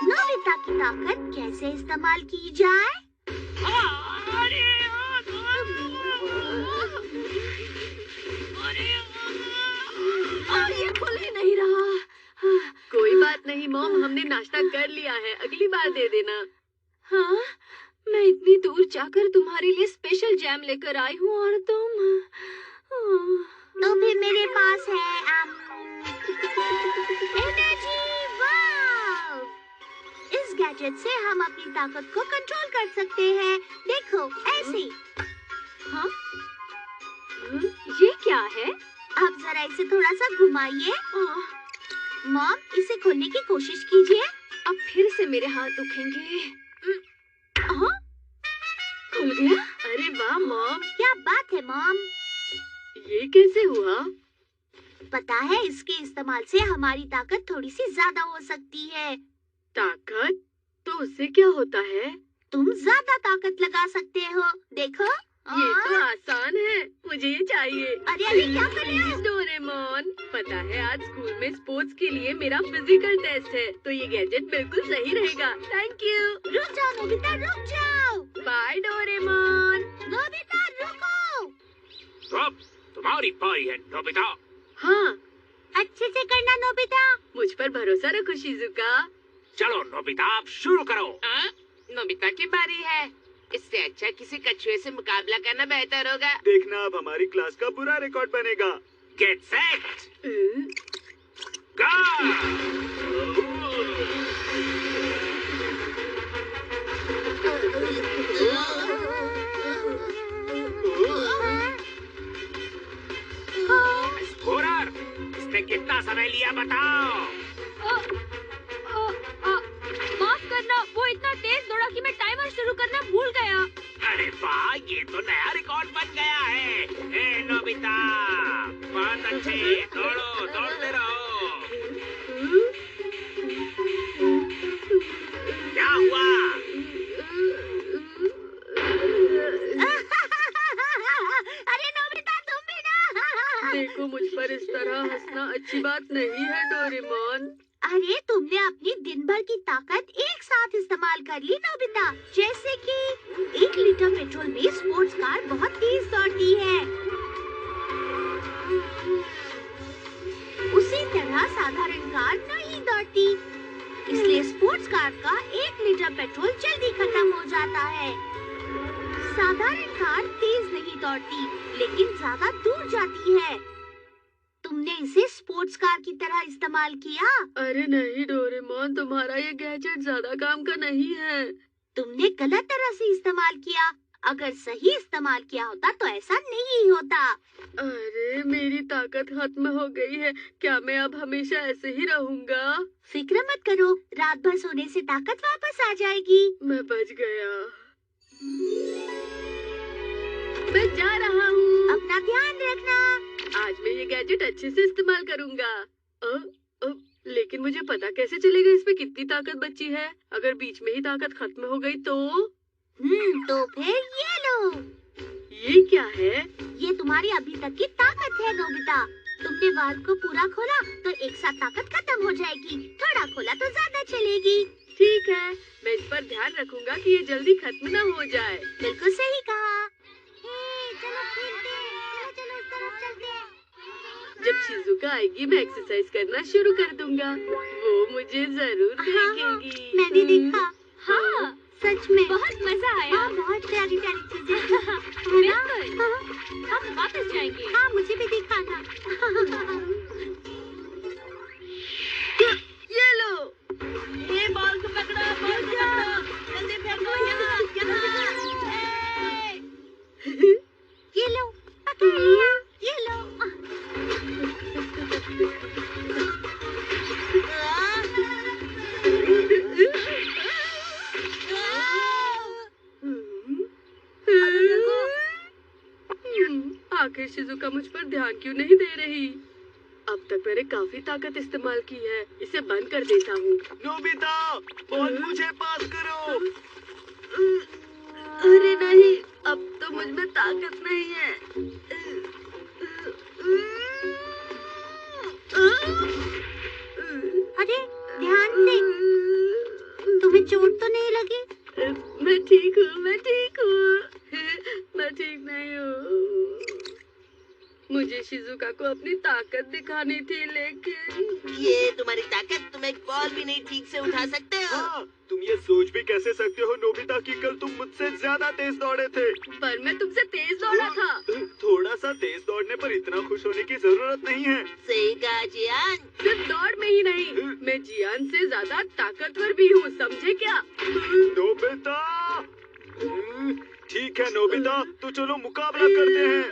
Nobita की ताकत कैसे इस्तेमाल की जाए? ये खुल ही नहीं रहा। कोई बात नहीं मॉम, हमने नाश्ता कर लिया है, अगली बार दे देना। हाँ, मैं इतनी दूर जाकर तुम्हारे लिए स्पेशल जैम लेकर आई हूँ और तुम। तो भी मेरे पास है एनर्जी वाव। इस गैजेट से हम अपनी ताकत को कंट्रोल कर सकते हैं। देखो ऐसे। हाँ? ये क्या है? आप जरा इसे थोड़ा सा घुमाइए। मॉम, इसे खोलने की कोशिश कीजिए। अब फिर से मेरे हाथ दुखेंगे। हाँ? खुल गया? अरे वाह मॉम! क्या बात है मॉम! ये कैसे हुआ? पता है, इसके इस्तेमाल से हमारी ताकत थोड़ी सी ज्यादा हो सकती है। ताकत? तो उससे क्या होता है? तुम ज्यादा ताकत लगा सकते हो। देखो। ये तो आसान है, मुझे ये चाहिए। अरे अरे क्या कर रहे हो? डोरेमोन, पता है आज स्कूल में स्पोर्ट्स के लिए मेरा फिजिकल टेस्ट है, तो ये गैजेट बिल्कुल सही रहेगा। Thank you. रुक जाओ नोबिता, रुक जाओ। Bye Doraemon. नोबिता रुको। अब तुम्हारी पारी है नोबिता। हाँ, अच्छे से करना नोबिता। मुझ पर भरोसा रखो शिजुका। चलो नोबिता, आप शुरू करो। नोबिता की बारी है। इससे अच्छा किसी कछुए से मुकाबला करना बेहतर होगा। देखना अब हमारी क्लास का बुरा रिकॉर्ड बनेगा। Get set go. स्कोरर, इसने कितना समय लिया बताओ। माफ करना, वो इतना तेज दौड़ा कि मैं टाइमर शुरू करना भूल गया। अरे वाह, ये तो नया रिकॉर्ड बन गया है। ए नोबिता, बहुत अच्छे, दौड़ो, दौड़ते रहो। क्या हुआ? अरे नोबिता तुम भी ना। देखो, मुझ पर इस तरह हंसना अच्छी बात नहीं है डोरेमोन। अरे तुमने अपनी दिन भर की ताकत एक साथ इस्तेमाल कर ली नोबिता। जैसे कि 1 लीटर पेट्रोल में स्पोर्ट्स कार बहुत तेज दौड़ती है, उसी तरह साधारण कार नहीं दौड़ती। इसलिए स्पोर्ट्स कार का 1 लीटर पेट्रोल जल्दी खत्म हो जाता है। साधारण कार तेज नहीं दौड़ती, लेकिन ज्यादा दूर जाती है। तुमने इसे स्पोर्ट्स कार की तरह इस्तेमाल किया। अरे नहीं डोरेमोन, तुम्हारा ये गैजेट ज्यादा काम का नहीं है। तुमने गलत तरह से इस्तेमाल किया। अगर सही इस्तेमाल किया होता तो ऐसा नहीं होता। अरे मेरी ताकत खत्म हो गई है। क्या मैं अब हमेशा ऐसे ही रहूंगा? फिक्र मत करो, रात भर सोने से ताकत वापस आ जाएगी। मैं बच गया। मैं जा रहा हूँ। अपना ध्यान रखना। आज मैं ये गैजेट अच्छे से इस्तेमाल करूंगा। लेकिन मुझे पता कैसे चलेगा इसमें कितनी ताकत बची है? अगर बीच में ही ताकत खत्म हो गई तो? तो फिर ये लो। ये क्या है? ये तुम्हारी अभी तक की ताकत है नोबिता। तुमने वाल्व को पूरा खोला तो एक साथ ताकत खत्म हो जाएगी। थोड़ा खोला तो ज्यादा चलेगी। ठीक है, मैं इस पर ध्यान रखूंगा कि ये जल्दी खत्म ना हो जाए। बिल्कुल सही कहा। चलो खेलते हैं। चलो चलो इस तरफ चलते हैं। जब शिजुका आएगी मैं एक्सरसाइज करना शुरू कर दूंगा। वो मुझे जरूर देखेगी। मैंने देखा। हाँ, सच में बहुत मजा आया। हाँ, बहुत प्यारी प्यारी चीजें। बिल्कुल। हम वापस जाएंगे। हाँ, मुझे भी दिखाना। ये लो। ये बॉल को पकड़ो, बॉल को पकड़ो, जल्दी फेंको यहाँ, यहाँ। ये लो, पकड़ लिया। ये लो। आखिर शिजुका मुझ पर ध्यान क्यों नहीं दे रही? अब तक मैंने काफी ताकत इस्तेमाल की है, इसे बंद कर देता हूँ। नोबिता, बॉल मुझे पास करो। अरे नहीं, अब तो मुझ में ताकत नहीं है। अरे ध्यान से। ठीक हूँ, मैं ठीक हूँ। मैं ठीक नहीं हूँ। मुझे शिजुका को अपनी ताकत दिखानी थी, लेकिन ये तुम्हारी ताकत, तुम एक बॉल भी नहीं ठीक से उठा सकते हो। हाँ, तुम ये सोच भी कैसे सकते हो नोबिता कि कल तुम मुझसे ज्यादा तेज दौड़े थे। पर मैं तुमसे तेज दौड़ा था। थोड़ा सा तेज दौड़ने पर इतना खुश होने की जरूरत नहीं है। सही कहा जियान। सिर्फ दौड़ में ही नहीं, मैं जियान से ज्यादा ताकतवर भी हूँ, समझे क्या? नोबिता, ठीक है नोबिता, तो चलो मुकाबला करते हैं।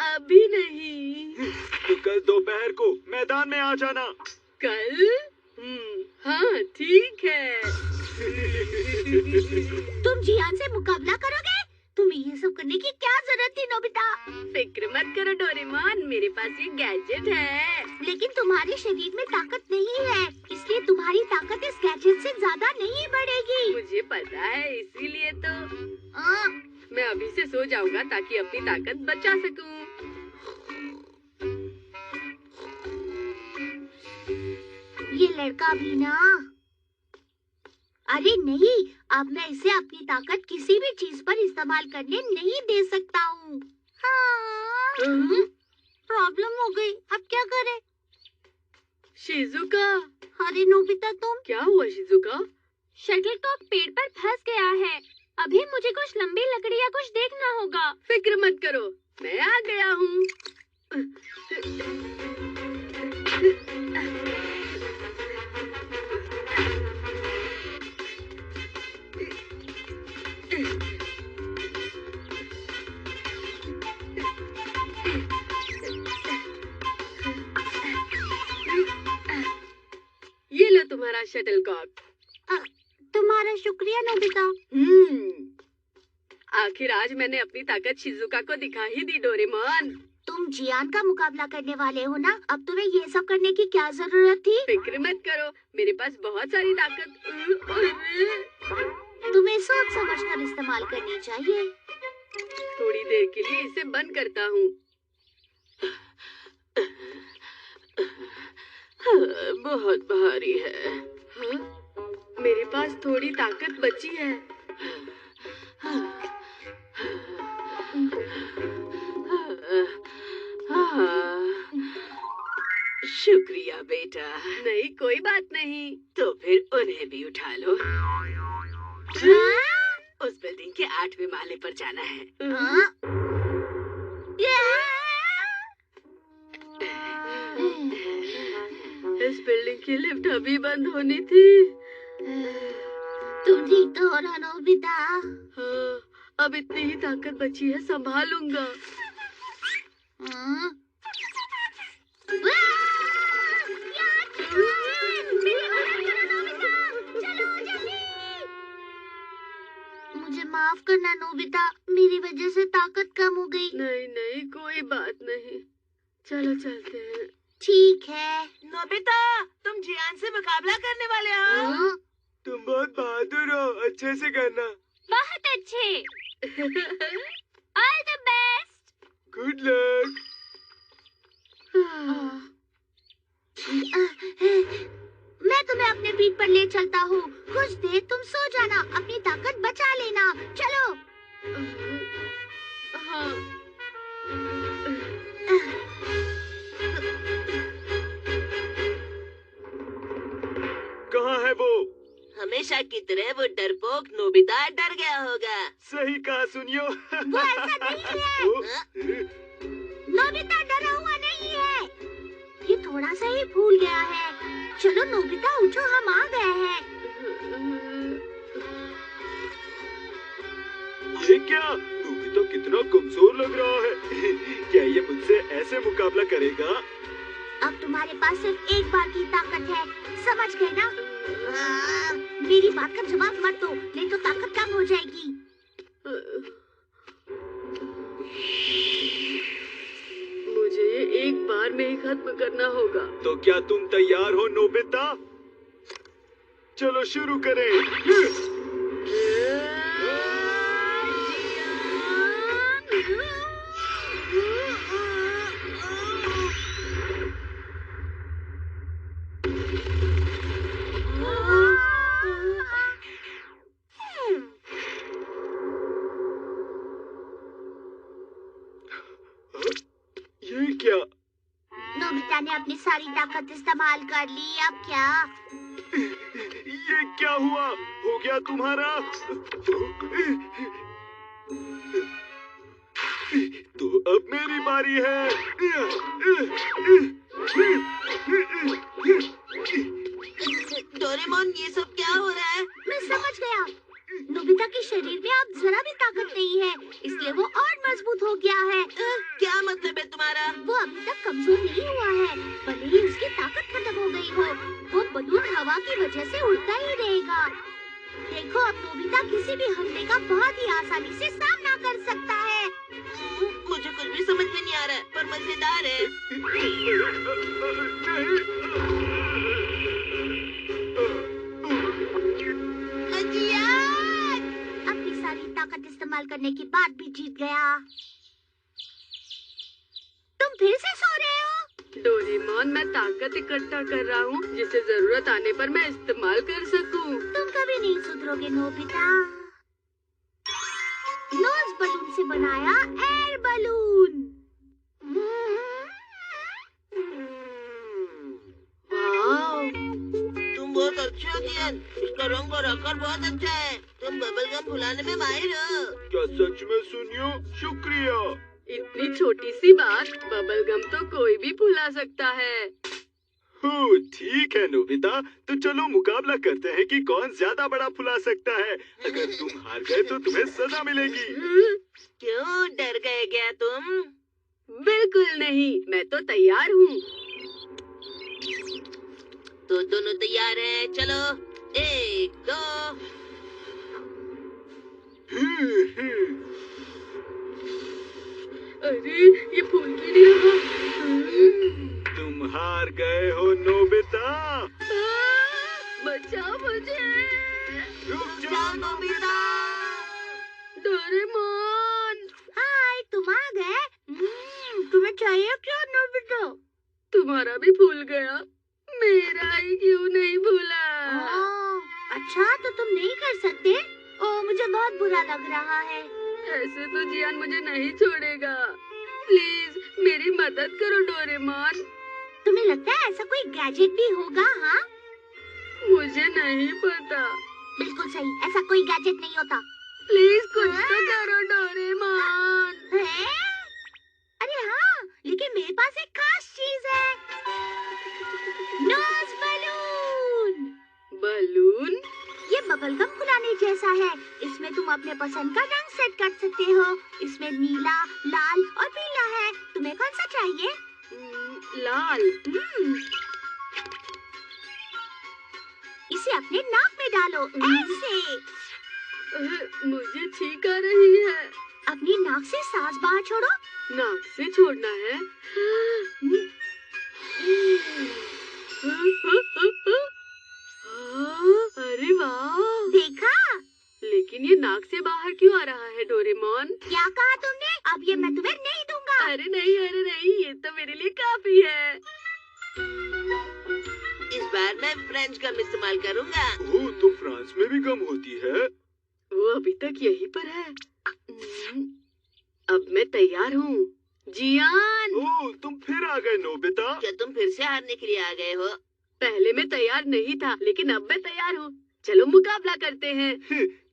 अभी नहीं। तो कल दोपहर को मैदान में आ जाना। कल? हाँ ठीक है। तुम जियान से मुकाबला करोगे? तुम्हें ये सब करने की क्या जरूरत थी नोबिता? फिक्र मत करो डोरेमोन, मेरे पास ये गैजेट है। लेकिन तुम्हारे शरीर में ताकत नहीं है, इसलिए तुम्हारी ताकत इस गैजेट से ज्यादा नहीं बढ़ेगी। मुझे पता है, इसीलिए तो हाँ, मैं अभी से सो जाऊंगा ताकि अपनी ताकत बचा सकूं। ये लड़का भी ना। अरे नहीं, अब मैं इसे अपनी ताकत किसी भी चीज पर इस्तेमाल करने नहीं दे सकता हूँ। प्रॉब्लम हो गई, अब क्या करें? शिजुका। अरे नोबिता तुम। क्या हुआ शिजुका? शटलकॉक पेड़ पर फंस गया है। अभी मुझे कुछ लंबी लकड़ी या कुछ देखना होगा। फिक्र मत करो, मैं आ गया हूँ। ये लो तुम्हारा शटलकॉक। तुम्हारा शुक्रिया नोबिता। आखिर आज मैंने अपनी ताकत शिजुका को दिखा ही दी डोरेमोन। तुम जियान का मुकाबला करने वाले हो ना, अब तुम्हें ये सब करने की क्या जरूरत थी? फिक्र मत करो, मेरे पास बहुत सारी ताकत। तुम्हें सोच समझ कर इस्तेमाल करनी चाहिए। थोड़ी देर के लिए इसे बंद करता हूँ। बहुत भारी है। मेरे पास थोड़ी ताकत बची है। शुक्रिया बेटा। नहीं, कोई बात नहीं। तो फिर उन्हें भी उठा लो। उस बिल्डिंग के 8वें माले पर जाना है। इस बिल्डिंग की लिफ्ट अभी बंद होनी थी। तुम ठीक तो हो ना नोबिता? हाँ, अब इतनी ही ताकत बची है, संभालूंगा। मुझे माफ करना नोबिता, मेरी वजह से ताकत कम हो गई। नहीं नहीं, कोई बात नहीं, चलो चलते हैं। ठीक है। नोबिता, तुम जियान से मुकाबला करने वाले हो? तुम बहुत बहादुर हो, अच्छे से करना। बहुत अच्छे। All the best. Good luck. मैं तुम्हें अपने पीठ पर ले चलता हूँ। कुछ देर तुम सो जाना, अपनी ताकत बचा लेना। चलो। हाँ। कहाँ है वो? हमेशा की तरह वो डरपोक नोबिता डर गया होगा। सही कहा सुनियो। वो ऐसा नहीं है। नोबिता डरा हुआ नहीं है, ये थोड़ा सा ही भूल गया है। चलो नोबिता उठो, हम आ गए हैं। ये क्या? नोबिता कितना कमजोर लग रहा है। क्या ये मुझसे ऐसे मुकाबला करेगा? अब तुम्हारे पास सिर्फ एक बार की ताकत है, समझ गए ना? मेरी बात का जवाब मत दो, नहीं तो ताकत कम हो जाएगी। मुझे ये एक बार में ही खत्म करना होगा। तो क्या तुम तैयार हो नोबिता? चलो शुरू करें। अपनी सारी ताकत इस्तेमाल कर ली, अब क्या? ये क्या हुआ? हो गया तुम्हारा? तो अब मेरी बारी है। डोरेमोन, ये सब क्या हो रहा है? मैं समझ गया। नोबिता के शरीर में अब जरा भी ताकत नहीं है, इसलिए वो और मजबूत हो गया है। क्या मतलब है तुम्हारा? वो अभी तक कमजोर नहीं हुआ है, भले ही उसकी ताकत खत्म हो गई हो। वो बलून हवा की वजह से उड़ता ही रहेगा। देखो, अब नोबिता किसी भी हमले का बहुत ही आसानी से सामना कर सकता है। मुझे कुछ भी समझ में नहीं आ रहा है, पर मजेदार है। जियान! अपनी सारी ताकत इस्तेमाल करने के बाद भी जीत गया। तुम फिर से सो रहे हो? डोरेमोन, मैं ताकत इकट्ठा कर रहा हूँ जिसे जरूरत आने पर मैं इस्तेमाल कर सकूँ। तुम कभी नहीं सुधरोगे नोबिता। नोज बलून से बनाया एयर बलून। वाव! तुम बहुत अच्छे हो जियान। इसका रंग और आकार बहुत अच्छा है। तुम बबल गम फुलाने में माहिर हो। क्या सच में सुनियो? शुक्रिया। इतनी छोटी सी बात, बबल गम तो कोई भी फुला सकता है। हो, ठीक है नोबिता, तो चलो मुकाबला करते हैं कि कौन ज्यादा बड़ा फुला सकता है। अगर तुम हार गए तो तुम्हें सजा मिलेगी। क्यों डर गए क्या तुम? बिल्कुल नहीं, मैं तो तैयार हूँ। तो दोनों तैयार हैं। चलो, 1, 2। अरे, ये फूल क्यों नहीं रहा? तुम हार गए हो नोबिता। बचाओ मुझे। रुक जाओ जाओ नोबिता। डोरेमोन, हाय, तुम आ गए। तुम्हें चाहिए क्या नोबिता? तुम्हारा भी फूल गया, मेरा ही क्यों नहीं फूला? अच्छा, तो तुम नहीं कर सकते? ओह, मुझे बहुत बुरा लग रहा है। ऐसे तो जियान मुझे नहीं छोड़ेगा। प्लीज मेरी मदद करो डोरेमोन। तुम्हें लगता है ऐसा कोई गैजेट भी होगा? हाँ, मुझे नहीं पता। बिल्कुल सही, ऐसा कोई गैजेट नहीं होता। प्लीज कुछ तो करो डोरेमोन। है? अरे हाँ, लेकिन मेरे पास एक खास चीज है। Nose balloon. बलून? ये बबलगम फुलाने जैसा है। इसमें तुम अपने पसंद का रंग सेट कर सकते हो। इसमें नीला, लाल और पीला है। तुम्हें कौन सा चाहिए? लाल। इसे अपने नाक में डालो, ऐसे। मुझे छींक आ रही है। अपनी नाक से सांस बाहर छोड़ो। नाक से छोड़ना है। अरे वाह! देखा? लेकिन ये नाक से बाहर क्यों आ रहा है डोरेमोन? क्या कहा तुमने? अब ये मैं तुम्हें नहीं दूंगा। अरे नहीं, ये तो मेरे लिए काफी है। इस बार मैं फ्रेंच गम इस्तेमाल करूंगा। ओह, तो फ्रांस में भी गम होती है। वो अभी तक यहीं पर है। अब मैं तैयार हूँ। जियान! ओह, तुम फिर आ गए नोबिता। क्या तुम फिर से हारने के लिए आ गए हो? पहले मैं तैयार नहीं था, लेकिन अब मैं तैयार हूँ। चलो मुकाबला करते हैं।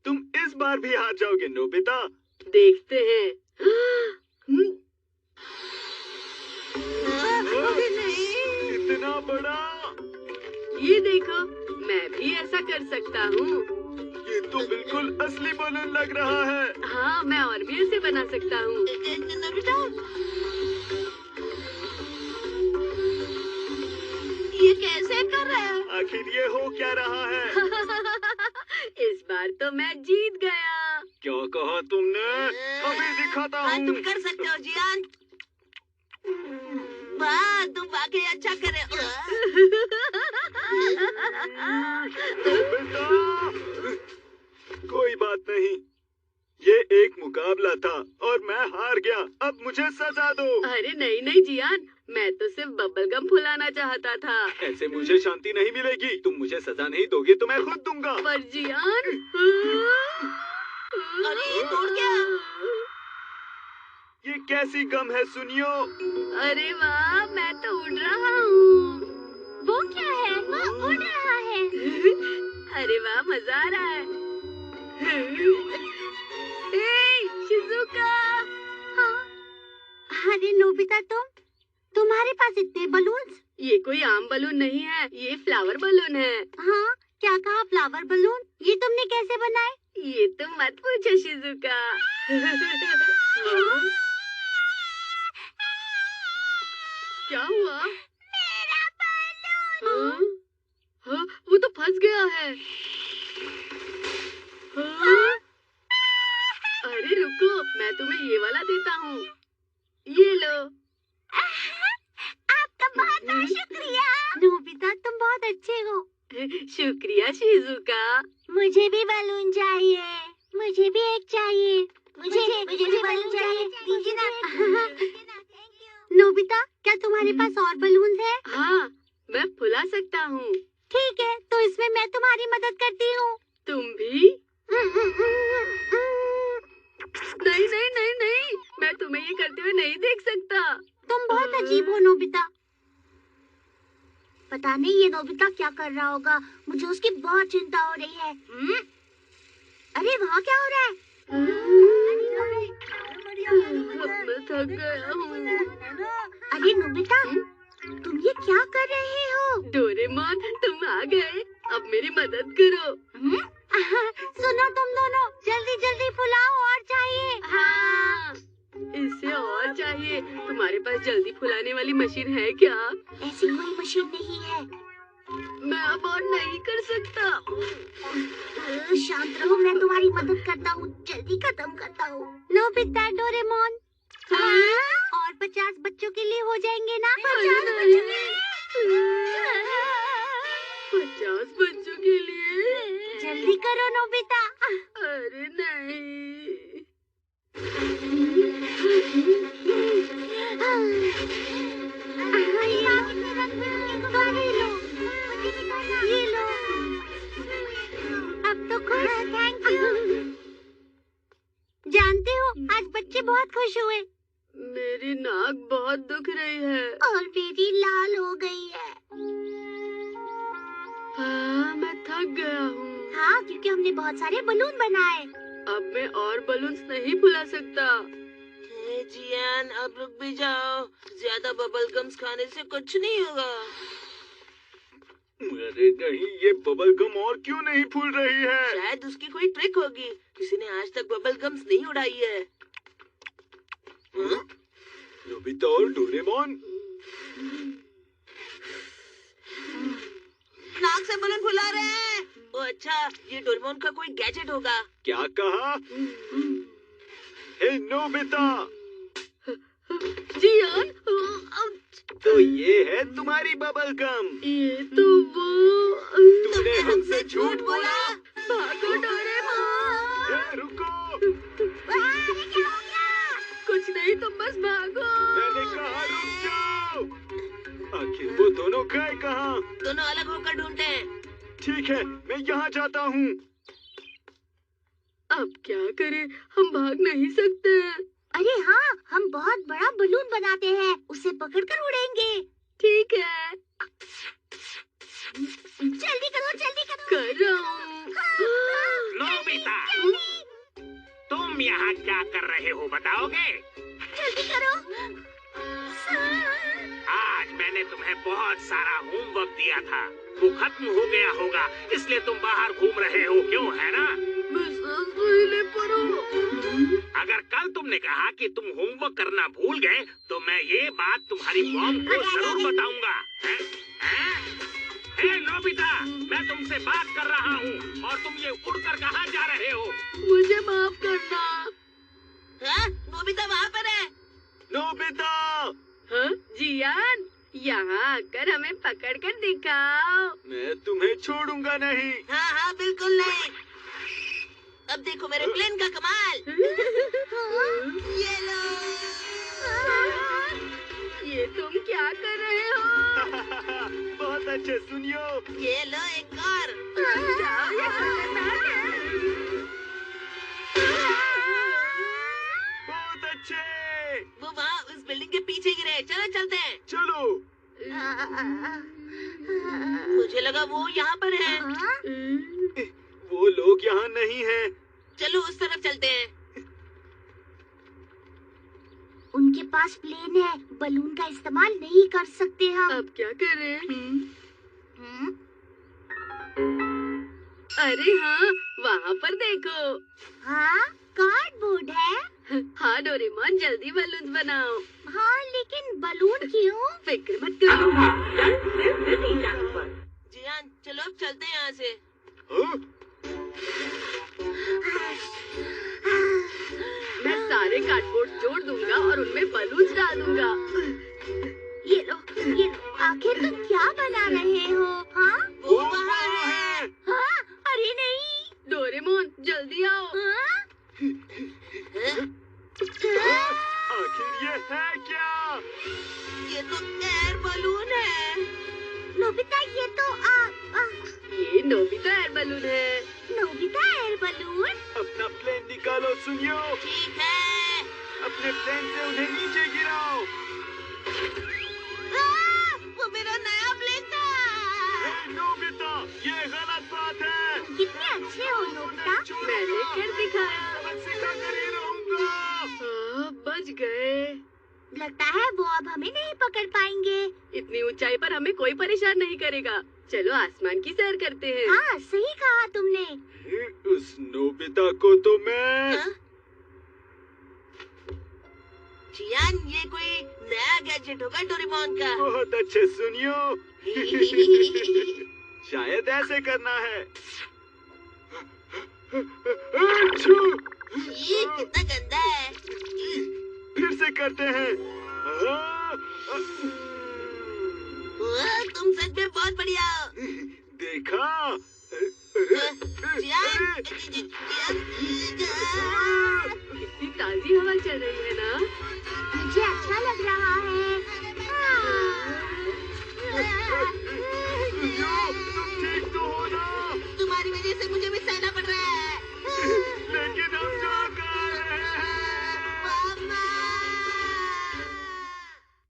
तुम इस बार भी हार जाओगे नोबिता। देखते हैं। अरे नहीं। इतना बड़ा? ये देखो, मैं भी ऐसा कर सकता हूँ। ये तो बिल्कुल असली बलून लग रहा है। हाँ, मैं और भी ऐसे बना सकता हूँ। नोबिता, ये कैसे कर रहा है? आखिर ये हो क्या रहा है? इस बार तो मैं जीत गया। क्या कहा तुमने? अभी दिखाता हाँ, हूँ। तुम कर सकते हो जियान। वाह, तुम वाकई अच्छा करे। बेटा, कोई बात नहीं, ये एक मुकाबला था और मैं हार गया। अब मुझे सजा दो। अरे नहीं जियान, मैं तो सिर्फ बबल गम फुलाना चाहता था। ऐसे मुझे शांति नहीं मिलेगी। तुम मुझे सजा नहीं दोगे तो मैं खुद दूंगा। पर जियान, अरे, ये टूट गया। ये कैसी गम है सुनियो? अरे वाह, मैं तो उड़ रहा हूँ। वो क्या है? वो उड़ रहा है। अरे वाह, मजा आ रहा है। ए, शिजुका। हाँ? अरे नोबिता, तुम्हारे पास इतने बलून्स? ये कोई आम बलून नहीं है, ये फ्लावर बलून है। हाँ, क्या कहा? Flower balloon? ये तुमने कैसे बनाए? ये तो मत पूछो शिजुका। हाँ? क्या हुआ? मेरा बलून। हाँ? हाँ? वो तो फंस गया है। हाँ? अरे रुको, मैं तुम्हें ये वाला देता हूँ। ये लो। आपका बहुत बहुत शुक्रिया। नोबिता, तुम बहुत अच्छे हो। शुक्रिया शिजुका। मुझे भी बलून चाहिए। मुझे भी एक चाहिए। मुझे भी बलून चाहिए। दीजिए ना। नोबिता, क्या तुम्हारे पास और बलून है? हाँ, मैं फुला सकता हूँ। ठीक है, तो इसमें मैं तुम्हारी मदद करती हूँ। तुम भी? नहीं नहीं नहीं नहीं, मैं तुम्हें ये करते हुए नहीं देख सकता। तुम बहुत अजीब हो नोबिता। पता नहीं ये नोबिता क्या कर रहा होगा। मुझे उसकी बहुत चिंता हो रही है। अरे वहाँ क्या हो रहा है? अब मैं थक गया हूँ। अरे नोबिता, तुम ये क्या कर रहे हो? डोरेमोन, तुम आ गए। अब मेरी मदद करो। सुनो तुम दोनों, जल्दी जल्दी फुलाओ, और चाहिए। हाँ, इससे और चाहिए। तुम्हारे पास जल्दी फुलाने वाली मशीन है क्या? ऐसी कोई मशीन नहीं है। मैं अब और नहीं कर सकता। शांत रहो, मैं तुम्हारी मदद करता हूँ। जल्दी खत्म करता हूँ। Nobita, Doraemon. और 50 बच्चों के लिए हो जाएंगे ना? 50 बच्चों के लिए। 50 बच्चों के लिए? जल्दी करो नोबिता। अरे नहीं। ये लो। अब तो खुश? Thank you. जानते हो, आज बच्चे बहुत खुश हुए। मेरी नाक बहुत दुख रही है। और मेरी लाल हो गई है। हाँ, मैं थक गया हूँ। हाँ, क्योंकि हमने बहुत सारे बलून बनाए। अब मैं और बलून्स नहीं फुला सकता। जियान, अब रुक भी जाओ। ज्यादा बबल गम्स खाने से कुछ नहीं होगा। अरे नहीं, ये बबल गम और क्यों नहीं फूल रही है? शायद उसकी कोई ट्रिक होगी। किसी ने आज तक बबल गम्स नहीं उड़ाई है। नोबिता और डोरेमोन, नाक से बलून फुला रहे हैं। ओ अच्छा, ये डोरेमोन का कोई गैजेट होगा। क्या कहा? हे नोबिता, जियान, तो ये है तुम्हारी बबल गम। ये तो वो। तुमने हमसे झूठ बोला। भागो डोरेमोन। रुको, कुछ नहीं, तुम बस भागो। मैंने कहा रुक जाओ। आखिर वो दोनों गए कहाँ? दोनों अलग होकर ढूंढते हैं। ठीक है, मैं यहाँ जाता हूँ। अब क्या करें, हम भाग नहीं सकते। अरे हाँ, हम बहुत बड़ा बलून बनाते हैं, उसे पकड़कर उड़ेंगे। ठीक है, जल्दी करो, जल्दी करो। कर रहा हूँ। नोबिता, तुम यहाँ क्या कर रहे हो बताओगे? जल्दी करो। आज मैंने तुम्हें बहुत सारा होमवर्क दिया था, वो खत्म हो गया होगा, इसलिए तुम बाहर घूम रहे हो, क्यों है ना? अगर कल तुमने कहा कि तुम होमवर्क करना भूल गए, तो मैं ये बात तुम्हारी मॉम को जरूर बताऊंगा। हे नोबिता, मैं तुमसे बात कर रहा हूँ और तुम ये उड़कर कहाँ जा रहे हो? मुझे माफ करना। हाँ? नोबिता वहाँ पर है। नोबिता! हाँ, जियान, यहाँ आकर हमें पकड़ कर दिखाओ। मैं तुम्हें छोड़ूंगा नहीं। हाँ हाँ, बिल्कुल नहीं। अब देखो मेरे प्लेन का कमाल। ये लो। ये तुम क्या कर रहे हो? बहुत अच्छे, सुनियो। ये लो एक और। जाओ, ये खतरनाक है। बहुत अच्छे। मुझे लगा वो यहाँ पर है। वो लोग यहाँ नहीं हैं। चलो उस तरफ चलते हैं। उनके पास प्लेन है, बलून का इस्तेमाल नहीं कर सकते हम। अब क्या करें? हम्म? अरे हाँ, वहाँ पर देखो। हाँ, कार्डबोर्ड है। हाँ डोरेमोन, जल्दी बलून बनाओ। हाँ, लेकिन बलून क्यों? फिक्र मत करो। जियान, चलो अब चलते हैं यहाँ से। हाँ? मैं सारे कार्डबोर्ड जोड़ दूंगा और उनमें बलून डाल दूंगा। ये लो, आखिर तुम क्या बना रहे हो? हाँ? वो वहाँ है। हाँ? अरे नहीं। डोरेमोन, जल्दी आओ। हाँ? आखिर ये है क्या? ये तो एयर बलून है। नोबिता, ये तो ये नोबिता एयर बलून है। Nobita air balloon. अपना प्लेन निकालो सुनियो। ठीक है। अपने प्लेन से उन्हें नीचे गिराओ। वो मेरा नया प्लेन था। हे नोबिता, ये गलत बात है। तुम कितने अच्छे हो नोबिता। मैंने कर दिखाया। सबक सिखाकर ही रहूंगा। हाँ, बच गए। लगता है वो अब हमें नहीं पकड़ पाएंगे। इतनी ऊंचाई पर हमें कोई परेशान नहीं करेगा। चलो आसमान की सैर करते हैं। हाँ, सही कहा तुमने। उस नोबिता को तो मैं हाँ? जियान, ये कोई नया गैजेट होगा डोरेमोन का। बहुत अच्छे सुनियो। शायद ऐसे करना है। अच्छू! ये कितना गंदा है। फिर से करते हैं। तुम सच में बहुत बढ़िया हो। देखा? जियान, कितनी ताजी हवा चल रही है ना? मुझे